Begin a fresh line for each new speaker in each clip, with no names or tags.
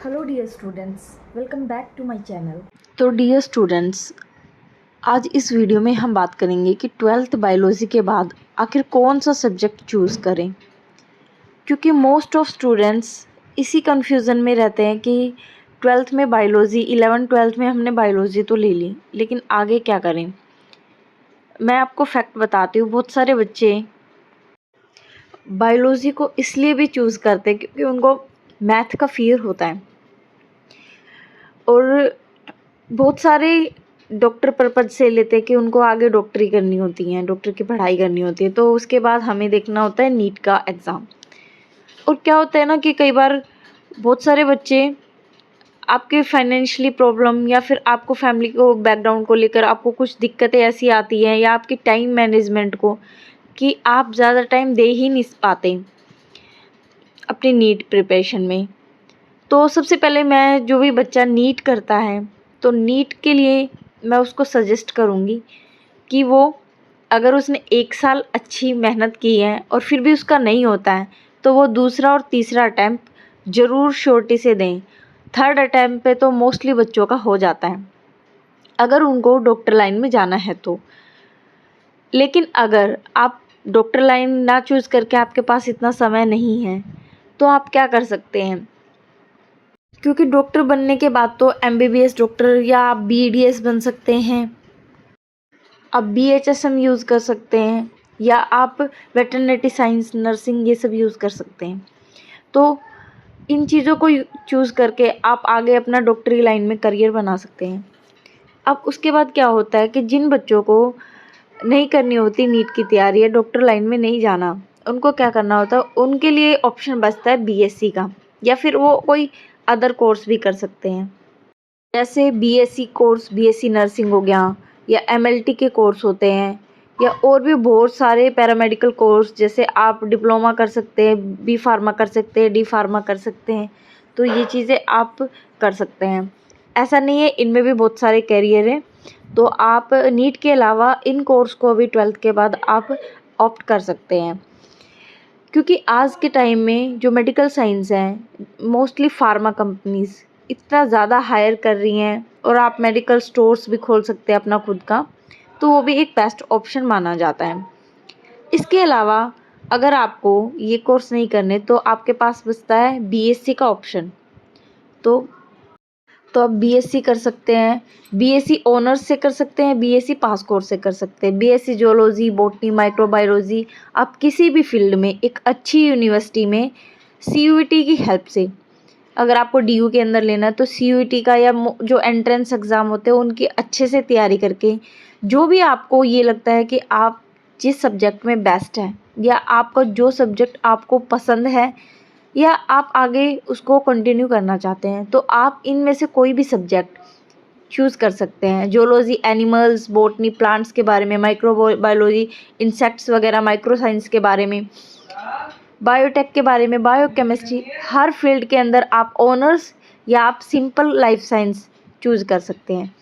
Hello dear students, welcome back to my channel.
तो dear students, आज इस video में हम बात करेंगे कि 12th बायोलॉजी के बाद आखिर कौन सा सब्जेक्ट चूज़ करें। क्योंकि मोस्ट ऑफ स्टूडेंट्स इसी कन्फ्यूज़न में रहते हैं कि 12th में बायोलॉजी, 11th-12th में हमने बायोलॉजी तो ले ली, लेकिन आगे क्या करें। मैं आपको फैक्ट बताती हूँ, बहुत सारे बच्चे बायोलॉजी को इसलिए भी चूज़ करते हैं क्योंकि उनको मैथ का फियर होता है, और बहुत सारे डॉक्टर पर्पज से लेते हैं कि उनको आगे डॉक्टरी करनी होती है, डॉक्टर की पढ़ाई करनी होती है, तो उसके बाद हमें देखना होता है नीट का एग्ज़ाम। और क्या होता है ना कि कई बार बहुत सारे बच्चे आपके फाइनेंशियली प्रॉब्लम या फिर आपको फैमिली को बैकग्राउंड को लेकर आपको कुछ दिक्कतें ऐसी आती हैं, या आपकी टाइम मैनेजमेंट को, कि आप ज़्यादा टाइम दे ही नहीं पाते अपनी नीट प्रिपरेशन में। तो सबसे पहले मैं, जो भी बच्चा नीट करता है, तो नीट के लिए मैं उसको सजेस्ट करूँगी कि वो, अगर उसने 1 साल अच्छी मेहनत की है और फिर भी उसका नहीं होता है, तो वो दूसरा और तीसरा अटैम्प्ट ज़रूर श्योरिटी से दें। थर्ड अटैम्प्ट पे तो मोस्टली बच्चों का हो जाता है, अगर उनको डॉक्टर लाइन में जाना है तो। लेकिन अगर आप डॉक्टर लाइन ना चूज़ करके आपके पास इतना समय नहीं है, तो आप क्या कर सकते हैं, क्योंकि डॉक्टर बनने के बाद तो एमबीबीएस डॉक्टर या आप बीडीएस बन सकते हैं, आप बीएचएसएम यूज़ कर सकते हैं, या आप वेटरनरी साइंस, नर्सिंग, ये सब यूज़ कर सकते हैं। तो इन चीज़ों को चूज़ करके आप आगे अपना डॉक्टरी लाइन में करियर बना सकते हैं। अब उसके बाद क्या होता है कि जिन बच्चों को नहीं करनी होती नीट की तैयारी या डॉक्टर लाइन में नहीं जाना, उनको क्या करना होता है, उनके लिए ऑप्शन बचता है बीएससी का, या फिर वो कोई अदर कोर्स भी कर सकते हैं, जैसे बीएससी कोर्स, बीएससी नर्सिंग हो गया, या एमएलटी के कोर्स होते हैं, या और भी बहुत सारे पैरामेडिकल कोर्स, जैसे आप डिप्लोमा कर सकते हैं, बी फार्मा कर सकते हैं, डी फार्मा कर सकते हैं। तो ये चीज़ें आप कर सकते हैं, ऐसा नहीं है, इनमें भी बहुत सारे कैरियर हैं। तो आप नीट के अलावा इन कोर्स को भी 12th के बाद आप ऑप्ट कर सकते हैं, क्योंकि आज के टाइम में जो मेडिकल साइंस है, मोस्टली फार्मा कंपनीज़ इतना ज़्यादा हायर कर रही हैं, और आप मेडिकल स्टोर्स भी खोल सकते हैं अपना खुद का, तो वो भी एक बेस्ट ऑप्शन माना जाता है। इसके अलावा अगर आपको ये कोर्स नहीं करने, तो आपके पास बचता है बीएससी का ऑप्शन। तो आप बीएससी कर सकते हैं, बीएससी ऑनर्स से कर सकते हैं, बीएससी पास कोर्स से कर सकते हैं, बीएससी जोलॉजी, बॉटनी, माइक्रोबायोलॉजी, आप किसी भी फील्ड में एक अच्छी यूनिवर्सिटी में सीयूईटी की हेल्प से, अगर आपको डीयू के अंदर लेना है तो सीयूईटी का या जो एंट्रेंस एग्ज़ाम होते हैं उनकी अच्छे से तैयारी करके, जो भी आपको ये लगता है कि आप जिस सब्जेक्ट में बेस्ट हैं, या आपका जो सब्जेक्ट आपको पसंद है, या आप आगे उसको कंटिन्यू करना चाहते हैं, तो आप इनमें से कोई भी सब्जेक्ट चूज़ कर सकते हैं। जोलॉजी एनिमल्स, बॉटनी प्लांट्स के बारे में, माइक्रोबायोलॉजी इंसेक्ट्स वगैरह, माइक्रो साइंस के बारे में, बायोटेक के बारे में, बायोकेमिस्ट्री, हर फील्ड के अंदर आप ऑनर्स या आप सिंपल लाइफ साइंस चूज़ कर सकते हैं।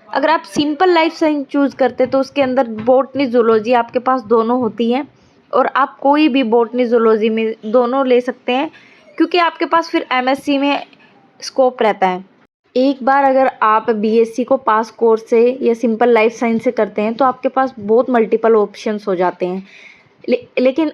अगर आप सिंपल लाइफ साइंस चूज़ करते तो उसके अंदर बॉटनी, जूलॉजी आपके पास दोनों होती हैं, और आप कोई भी बॉटनी, जूलॉजी में दोनों ले सकते हैं, क्योंकि आपके पास फिर एमएससी में स्कोप रहता है। एक बार अगर आप बीएससी को पास कोर्स से या सिंपल लाइफ साइंस से करते हैं, तो आपके पास बहुत मल्टीपल ऑप्शंस हो जाते हैं। लेकिन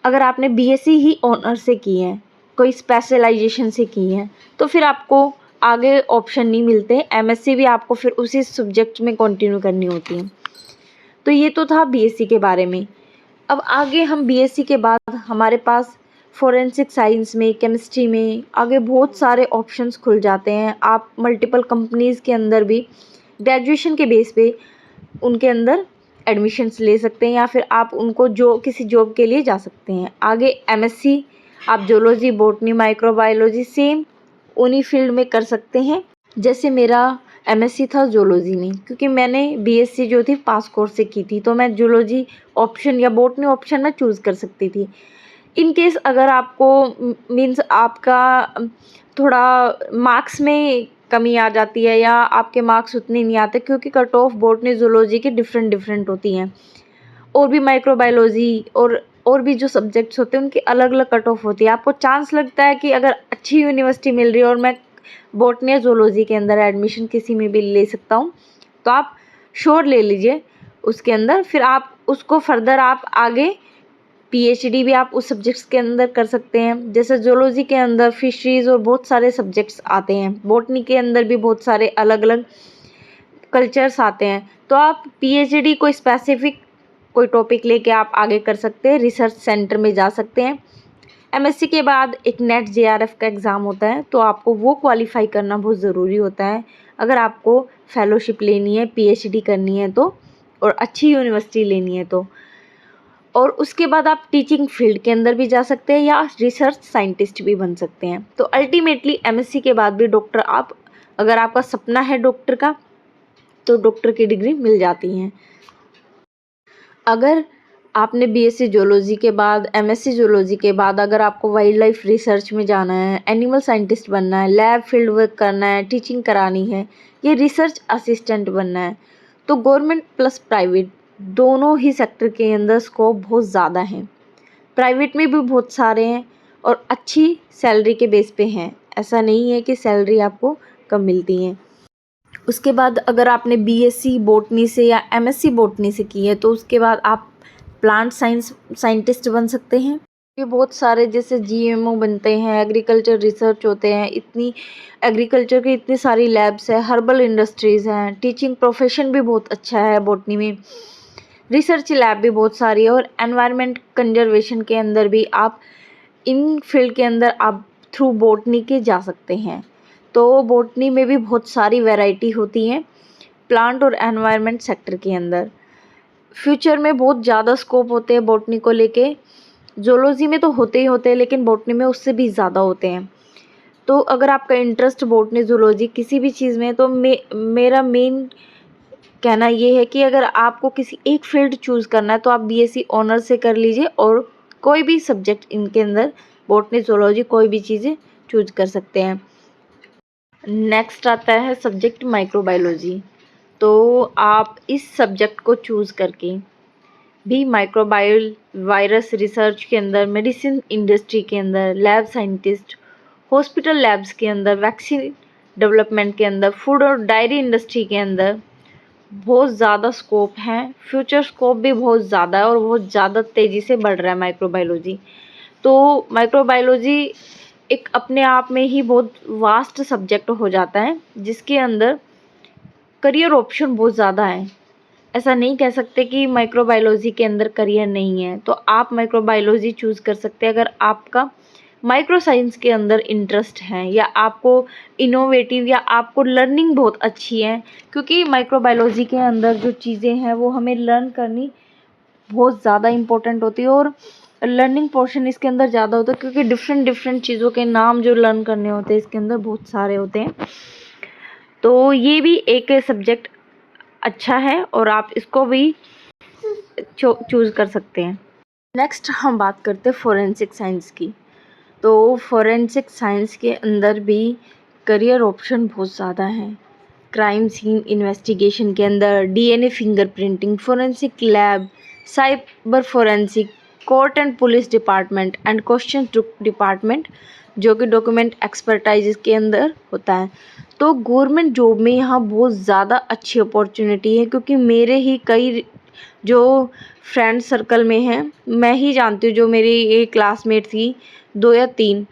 अगर आपने बीएससी ही ऑनर से की है, कोई स्पेशलाइजेशन से की है, तो फिर आपको आगे ऑप्शन नहीं मिलते। एमएससी भी आपको फिर उसी सब्जेक्ट में कंटिन्यू करनी होती है। तो ये तो था बीएससी के बारे में। अब आगे हम बीएससी के बाद हमारे पास फोरेंसिक साइंस में, केमिस्ट्री में आगे बहुत सारे ऑप्शंस खुल जाते हैं। आप मल्टीपल कंपनीज़ के अंदर भी ग्रेजुएशन के बेस पे उनके अंदर एडमिशन्स ले सकते हैं, या फिर आप उनको जो किसी जॉब के लिए जा सकते हैं। आगे एमएससी आप जोलॉजी, बॉटनी, माइक्रोबायोलॉजी सेम उन्हीं फील्ड में कर सकते हैं। जैसे मेरा एमएससी था जोलॉजी में, क्योंकि मैंने बीएससी जो थी पास कोर्स से की थी, तो मैं जोलॉजी ऑप्शन या बॉटनी ऑप्शन में चूज़ कर सकती थी। इन केस अगर आपको मीन्स आपका थोड़ा मार्क्स में कमी आ जाती है, या आपके मार्क्स उतने नहीं आते, क्योंकि कट ऑफ बॉटनी, जूलॉजी की डिफरेंट होती हैं, और भी माइक्रोबायोलॉजी और भी जो सब्जेक्ट्स होते हैं उनकी अलग अलग कट ऑफ होती है। आपको चांस लगता है कि अगर अच्छी यूनिवर्सिटी मिल रही है और मैं बॉटनी या ज़ूलॉजी के अंदर एडमिशन किसी में भी ले सकता हूँ, तो आप श्योर ले लीजिए उसके अंदर। फिर आप उसको फर्दर आप आगे पीएचडी भी आप उस सब्जेक्ट्स के अंदर कर सकते हैं। जैसे ज़ूलॉजी के अंदर फिशरीज और बहुत सारे सब्जेक्ट्स आते हैं, बॉटनी के अंदर भी बहुत सारे अलग अलग कल्चर्स आते हैं, तो आप पीएचडी कोई स्पेसिफिक कोई टॉपिक लेके आप आगे कर सकते हैं, रिसर्च सेंटर में जा सकते हैं। एमएससी के बाद एक नेट जेआरएफ का एग्ज़ाम होता है, तो आपको वो क्वालिफाई करना बहुत ज़रूरी होता है अगर आपको फेलोशिप लेनी है, पीएचडी करनी है तो, और अच्छी यूनिवर्सिटी लेनी है तो। और उसके बाद आप टीचिंग फील्ड के अंदर भी जा सकते हैं या रिसर्च साइंटिस्ट भी बन सकते हैं। तो अल्टीमेटली एमएससी के बाद भी डॉक्टर आप, अगर आपका सपना है डॉक्टर का, तो डॉक्टर की डिग्री मिल जाती है। अगर आपने बीएससी जूलॉजी के बाद, एमएससी जूलॉजी के बाद अगर आपको वाइल्ड लाइफ रिसर्च में जाना है, एनिमल साइंटिस्ट बनना है, लैब फील्ड वर्क करना है, टीचिंग करानी है, या रिसर्च असिस्टेंट बनना है, तो गवर्नमेंट प्लस प्राइवेट दोनों ही सेक्टर के अंदर स्कोप बहुत ज़्यादा है। प्राइवेट में भी बहुत सारे हैं और अच्छी सैलरी के बेस पे हैं, ऐसा नहीं है कि सैलरी आपको कम मिलती है। उसके बाद अगर आपने बीएससी बॉटनी से या एमएससी बॉटनी से की है, तो उसके बाद आप प्लांट साइंस साइंटिस्ट बन सकते हैं। ये बहुत सारे जैसे जीएमओ बनते हैं, एग्रीकल्चर रिसर्च होते हैं, इतनी एग्रीकल्चर की इतनी सारी लैब्स है, हर्बल इंडस्ट्रीज़ हैं, टीचिंग प्रोफेशन भी बहुत अच्छा है बॉटनी में, रिसर्च लैब भी बहुत सारी है, और एनवायरनमेंट कंजर्वेशन के अंदर भी आप इन फील्ड के अंदर आप थ्रू बॉटनी के जा सकते हैं। तो बॉटनी में भी बहुत सारी वैरायटी होती हैं प्लांट और एनवायरनमेंट सेक्टर के अंदर। फ्यूचर में बहुत ज़्यादा स्कोप होते हैं बॉटनी को लेके। जूलॉजी में तो होते ही होते हैं, लेकिन बॉटनी में उससे भी ज़्यादा होते हैं। तो अगर आपका इंटरेस्ट बॉटनी जूलॉजी किसी भी चीज़ में है, तो मेरा मेन कहना ये है कि अगर आपको किसी एक फील्ड चूज़ करना है, तो आप बीएससी ऑनर्स से कर लीजिए, और कोई भी सब्जेक्ट इनके अंदर बॉटनी जूलॉजी कोई भी चीज़ें चूज कर सकते हैं। नेक्स्ट आता है सब्जेक्ट माइक्रोबायोलॉजी। तो आप इस सब्जेक्ट को चूज़ करके भी माइक्रोबायल वायरस रिसर्च के अंदर, मेडिसिन इंडस्ट्री के अंदर, लैब साइंटिस्ट, हॉस्पिटल लैब्स के अंदर, वैक्सीन डेवलपमेंट के अंदर, फूड और डायरी इंडस्ट्री के अंदर बहुत ज़्यादा स्कोप है। फ्यूचर स्कोप भी बहुत ज़्यादा है और बहुत ज़्यादा तेज़ी से बढ़ रहा है माइक्रोबायोलॉजी। तो माइक्रोबायोलॉजी एक अपने आप में ही बहुत वास्ट सब्जेक्ट हो जाता है, जिसके अंदर करियर ऑप्शन बहुत ज़्यादा है। ऐसा नहीं कह सकते कि माइक्रोबायोलॉजी के अंदर करियर नहीं है, तो आप माइक्रोबायोलॉजी चूज़ कर सकते हैं अगर आपका माइक्रो साइंस के अंदर इंटरेस्ट है, या आपको इनोवेटिव, या आपको लर्निंग बहुत अच्छी है। क्योंकि माइक्रोबायोलॉजी के अंदर जो चीज़ें हैं वो हमें लर्न करनी बहुत ज़्यादा इम्पोर्टेंट होती है, और लर्निंग पोर्शन इसके अंदर ज़्यादा होता है, क्योंकि डिफरेंट चीज़ों के नाम जो लर्न करने होते हैं इसके अंदर बहुत सारे होते हैं। तो ये भी एक सब्जेक्ट अच्छा है और आप इसको भी चूज़ कर सकते हैं। नेक्स्ट हम बात करते हैं फोरेंसिक साइंस की। तो फोरेंसिक साइंस के अंदर भी करियर ऑप्शन बहुत ज़्यादा हैं। क्राइम सीन इन्वेस्टिगेशन के अंदर DNA fingerprinting, forensic lab, cyber forensic, court and police department and question department, जो कि डॉक्यूमेंट एक्सपर्टाइज के अंदर होता है। तो गवर्नमेंट जॉब में यहाँ बहुत ज़्यादा अच्छी अपॉर्चुनिटी है, क्योंकि मेरे ही कई जो फ्रेंड सर्कल में हैं, मैं ही जानती हूँ, जो मेरी एक क्लासमेट थी 2 या 3,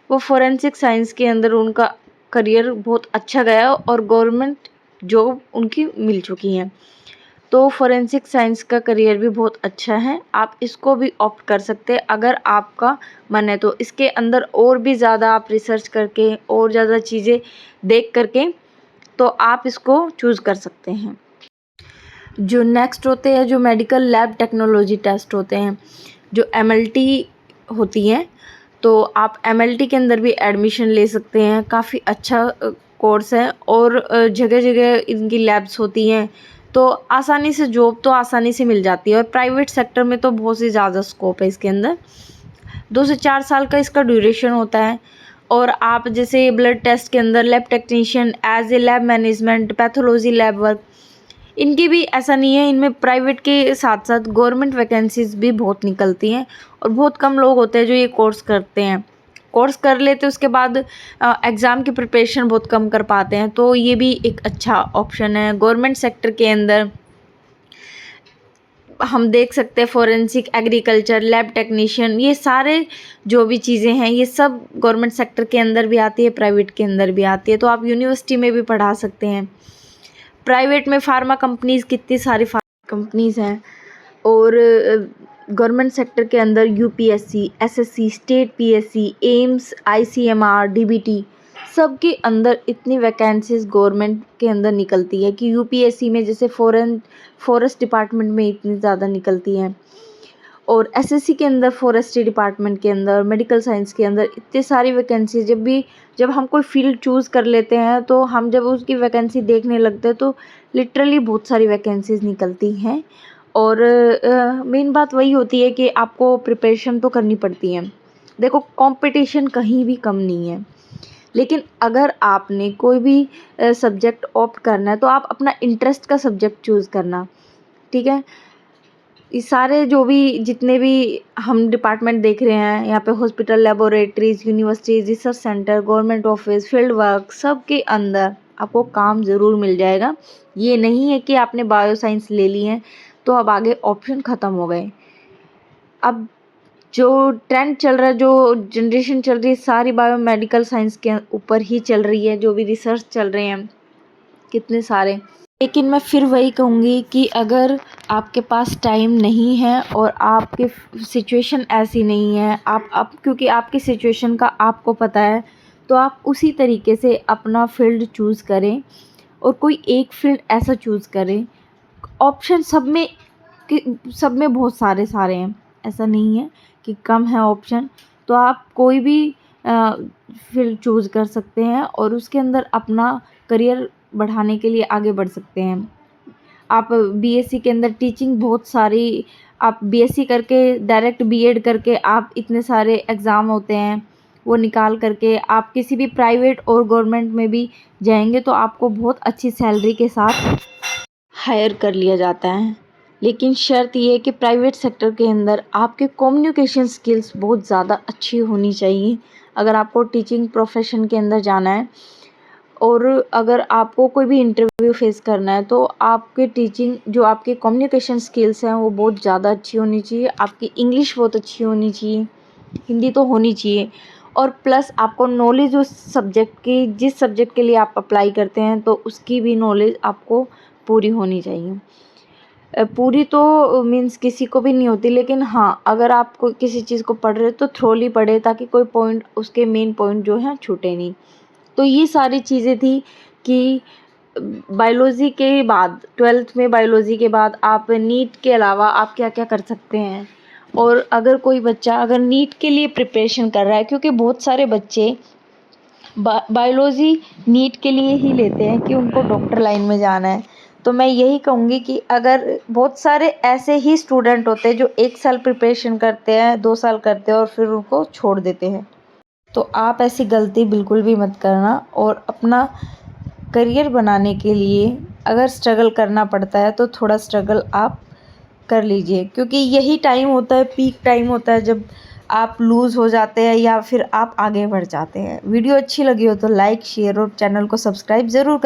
वो फोरेंसिक साइंस के अंदर उनका करियर बहुत अच्छा गया और गवर्नमेंट जॉब उनकी मिल चुकी हैं। तो फोरेंसिक साइंस का करियर भी बहुत अच्छा है, आप इसको भी ऑप्ट कर सकते हैं अगर आपका मन है तो। इसके अंदर और भी ज़्यादा आप रिसर्च करके और ज़्यादा चीज़ें देख करके तो आप इसको चूज़ कर सकते हैं। जो नेक्स्ट होते हैं, जो मेडिकल लैब टेक्नोलॉजी टेस्ट होते हैं, जो एमएलटी होती हैं, तो आप एमएलटी के अंदर भी एडमिशन ले सकते हैं। काफ़ी अच्छा कोर्स है और जगह जगह इनकी लैब्स होती हैं, तो आसानी से जॉब तो आसानी से मिल जाती है। और प्राइवेट सेक्टर में तो बहुत ही ज़्यादा स्कोप है इसके अंदर। 2 से 4 साल का इसका ड्यूरेशन होता है। और आप जैसे ब्लड टेस्ट के अंदर lab technician, as a lab management, pathology lab work, इनकी भी ऐसा नहीं है, इनमें प्राइवेट के साथ साथ गवर्नमेंट वैकेंसीज भी बहुत निकलती हैं और बहुत कम लोग होते हैं जो ये कोर्स करते हैं। कोर्स कर लेते उसके बाद एग्ज़ाम की प्रिपरेशन बहुत कम कर पाते हैं, तो ये भी एक अच्छा ऑप्शन है। गवर्नमेंट सेक्टर के अंदर हम देख सकते हैं फोरेंसिक, एग्रीकल्चर, लैब टेक्नीशियन, ये सारे जो भी चीज़ें हैं ये सब गवर्नमेंट सेक्टर के अंदर भी आती है, प्राइवेट के अंदर भी आती है। तो आप यूनिवर्सिटी में भी पढ़ा सकते हैं। प्राइवेट में फार्मा कंपनीज़, कितनी सारी फार्मा कंपनीज़ हैं। और गवर्नमेंट सेक्टर के अंदर UPSC, SSC, state PSC, AIIMS, ICMR, DBT, सब के अंदर इतनी वैकेंसीज गवर्नमेंट के अंदर निकलती है कि यूपीएससी में जैसे फॉरेस्ट डिपार्टमेंट में इतनी ज़्यादा निकलती हैं, और एसएससी के अंदर फॉरेस्ट्री डिपार्टमेंट के अंदर, मेडिकल साइंस के अंदर इतनी सारी वैकेंसी। जब हम कोई फील्ड चूज़ कर लेते हैं तो हम जब उसकी वैकेंसी देखने लगते हैं तो लिटरली बहुत सारी वैकेंसीज निकलती हैं। और मेन बात वही होती है कि आपको प्रिपरेशन तो करनी पड़ती है। देखो, कंपटीशन कहीं भी कम नहीं है, लेकिन अगर आपने कोई भी सब्जेक्ट ऑप्ट करना है तो आप अपना इंटरेस्ट का सब्जेक्ट चूज़ करना, ठीक है। ये सारे जो भी जितने भी हम डिपार्टमेंट देख रहे हैं यहाँ पे, hospital, laboratories, universities, research centre, government office, field work, सब के अंदर आपको काम ज़रूर मिल जाएगा। ये नहीं है कि आपने बायो साइंस ले ली है तो अब आगे ऑप्शन ख़त्म हो गए। अब जो ट्रेंड चल रहा है, जो जनरेशन चल रही है, सारी बायोमेडिकल साइंस के ऊपर ही चल रही है। जो भी रिसर्च चल रहे हैं कितने सारे। लेकिन मैं फिर वही कहूँगी कि अगर आपके पास टाइम नहीं है और आपके सिचुएशन ऐसी नहीं है, आप क्योंकि आपकी सिचुएशन का आपको पता है, तो आप उसी तरीके से अपना फील्ड चूज़ करें और कोई एक फील्ड ऐसा चूज़ करें। ऑप्शन सब में बहुत सारे हैं, ऐसा नहीं है कि कम है ऑप्शन। तो आप कोई भी फील्ड चूज़ कर सकते हैं और उसके अंदर अपना करियर बढ़ाने के लिए आगे बढ़ सकते हैं। आप बीएससी के अंदर टीचिंग बहुत सारी, आप बीएससी करके डायरेक्ट बीएड करके आप इतने सारे एग्ज़ाम होते हैं वो निकाल करके आप किसी भी प्राइवेट और गवर्नमेंट में भी जाएंगे तो आपको बहुत अच्छी सैलरी के साथ हायर कर लिया जाता है। लेकिन शर्त ये है कि प्राइवेट सेक्टर के अंदर आपके कम्युनिकेशन स्किल्स बहुत ज़्यादा अच्छी होनी चाहिए अगर आपको टीचिंग प्रोफेशन के अंदर जाना है। और अगर आपको कोई भी इंटरव्यू फेस करना है तो आपके टीचिंग, जो आपके कम्युनिकेशन स्किल्स हैं वो बहुत ज़्यादा अच्छी होनी चाहिए। आपकी इंग्लिश बहुत अच्छी होनी चाहिए, हिंदी तो होनी चाहिए, और प्लस आपको नॉलेज उस सब्जेक्ट की, जिस सब्जेक्ट के लिए आप अप्लाई करते हैं तो उसकी भी नॉलेज आपको पूरी होनी चाहिए। पूरी तो मीन्स किसी को भी नहीं होती, लेकिन हाँ, अगर आप कोई किसी चीज़ को पढ़ रहे हो तो थ्रोली पढ़े ताकि कोई पॉइंट, उसके मेन पॉइंट जो हैं छूटे नहीं। तो ये सारी चीज़ें थी कि बायोलॉजी के बाद, 12th में बायोलॉजी के बाद आप नीट के अलावा आप क्या क्या कर सकते हैं। और अगर कोई बच्चा अगर नीट के लिए प्रिपरेशन कर रहा है, क्योंकि बहुत सारे बच्चे बायोलॉजी नीट के लिए ही लेते हैं कि उनको डॉक्टर लाइन में जाना है, तो मैं यही कहूँगी कि अगर बहुत सारे ऐसे ही स्टूडेंट होते हैं जो 1 साल प्रिपरेशन करते हैं, 2 साल करते हैं और फिर उनको छोड़ देते हैं, तो आप ऐसी गलती बिल्कुल भी मत करना। और अपना करियर बनाने के लिए अगर स्ट्रगल करना पड़ता है तो थोड़ा स्ट्रगल आप कर लीजिए, क्योंकि यही टाइम होता है, पीक टाइम होता है जब आप लूज़ हो जाते हैं या फिर आप आगे बढ़ जाते हैं। वीडियो अच्छी लगी हो तो लाइक, शेयर और चैनल को सब्सक्राइब ज़रूर करें।